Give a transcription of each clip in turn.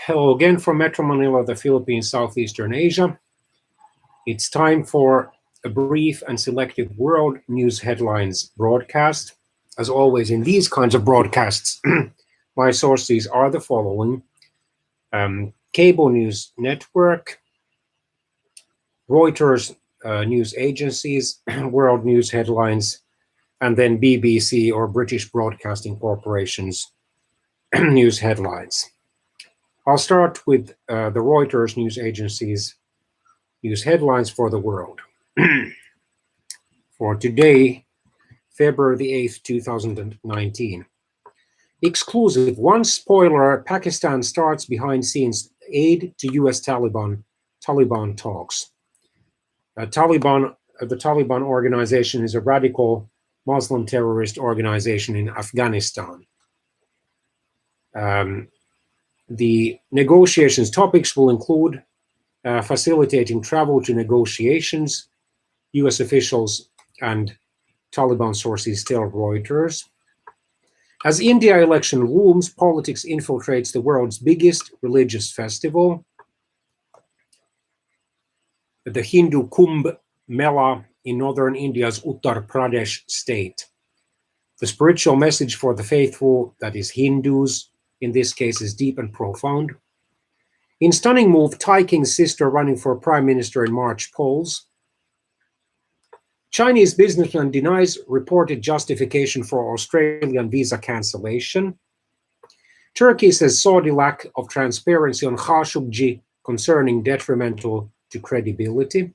Hello again from Metro Manila, the Philippines, Southeastern Asia. It's time for a brief and selected world news headlines broadcast. As always, in these kinds of broadcasts, my sources are the following: Cable News Network, Reuters news agencies, world news headlines, and then BBC or British Broadcasting Corporation's news headlines. I'll start with the Reuters news agency's news headlines for the world. For today, February the 8th, 2019. Exclusive. One spoiler: Pakistan starts behind-scenes aid to US Taliban talks. The Taliban organization is a radical Muslim terrorist organization in Afghanistan. The negotiations topics will include facilitating travel to negotiations. US officials and Taliban sources tell Reuters. As India election looms, politics infiltrates the world's biggest religious festival. The Hindu Kumbh Mela in northern India's Uttar Pradesh state. The spiritual message for the faithful, that is Hindus, in this case, is deep and profound. In stunning move, Thai King's sister running for prime minister in March polls. Chinese businessman denies reported justification for Australian visa cancellation. Turkey says Saudi lack of transparency on Khashoggi concerning detrimental to credibility.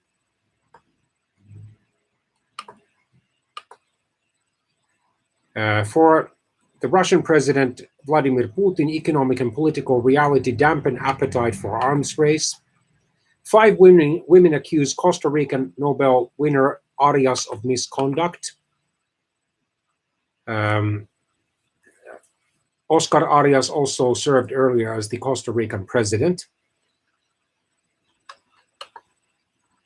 For the Russian President Vladimir Putin, economic and political reality dampen appetite for arms race. 5 women accuse Costa Rican Nobel winner Arias of misconduct. Oscar Arias also served earlier as the Costa Rican president.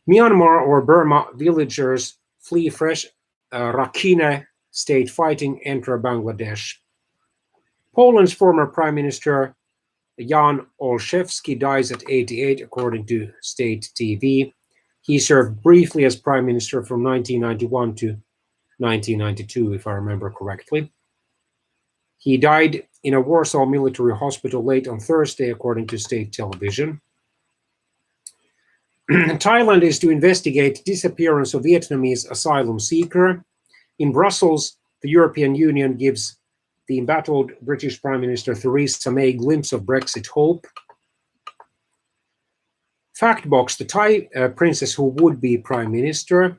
Myanmar or Burma villagers flee fresh Rakhine state fighting enter Bangladesh. Poland's former Prime Minister Jan Olszewski dies at 88, according to state TV. He served briefly as Prime Minister from 1991 to 1992, if I remember correctly. He died in a Warsaw military hospital late on Thursday, according to state television. Thailand is to investigate disappearance of Vietnamese asylum seeker. In Brussels, the European Union gives the embattled British Prime Minister Theresa May glimpse of Brexit hope. Factbox: the Thai princess who would be Prime Minister.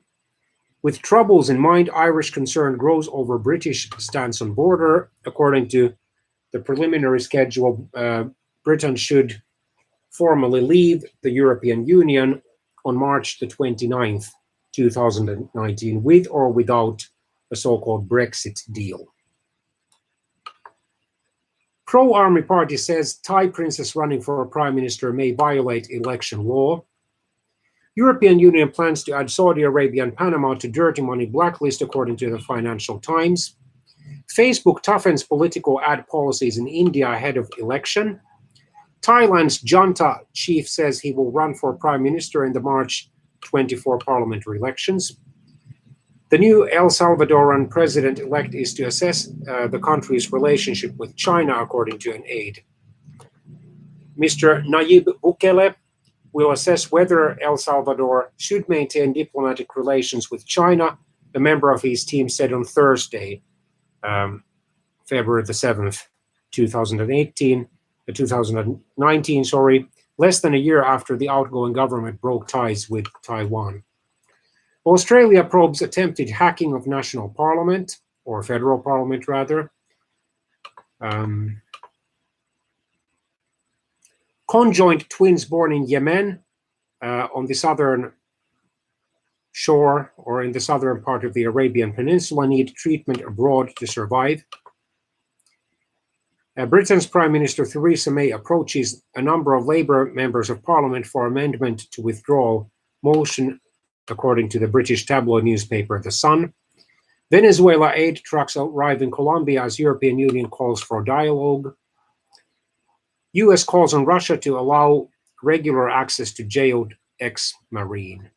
With troubles in mind, Irish concern grows over British stance on border. According to the preliminary schedule, Britain should formally leave the European Union on March the 29th, 2019, with or without a so-called Brexit deal. Pro-army party says Thai princess running for prime minister may violate election law. European Union plans to add Saudi Arabia and Panama to dirty money blacklist, according to the Financial Times. Facebook toughens political ad policies in India ahead of election. Thailand's junta chief says he will run for prime minister in the March 24 parliamentary elections. The new El Salvadoran president-elect is to assess the country's relationship with China, according to an aide. Mr. Nayib Bukele will assess whether El Salvador should maintain diplomatic relations with China, a member of his team said on Thursday, February the 7th, 2019, less than a year after the outgoing government broke ties with Taiwan. Australia probes attempted hacking of national parliament, or federal parliament rather. Conjoined twins born in Yemen on the southern shore or in the southern part of the Arabian Peninsula need treatment abroad to survive. Britain's Prime Minister Theresa May approaches a number of Labour members of Parliament for amendment to withdrawal motion, according to the British tabloid newspaper The Sun. Venezuela aid trucks arrive in Colombia as European Union calls for dialogue. US calls on Russia to allow regular access to jailed ex-Marine.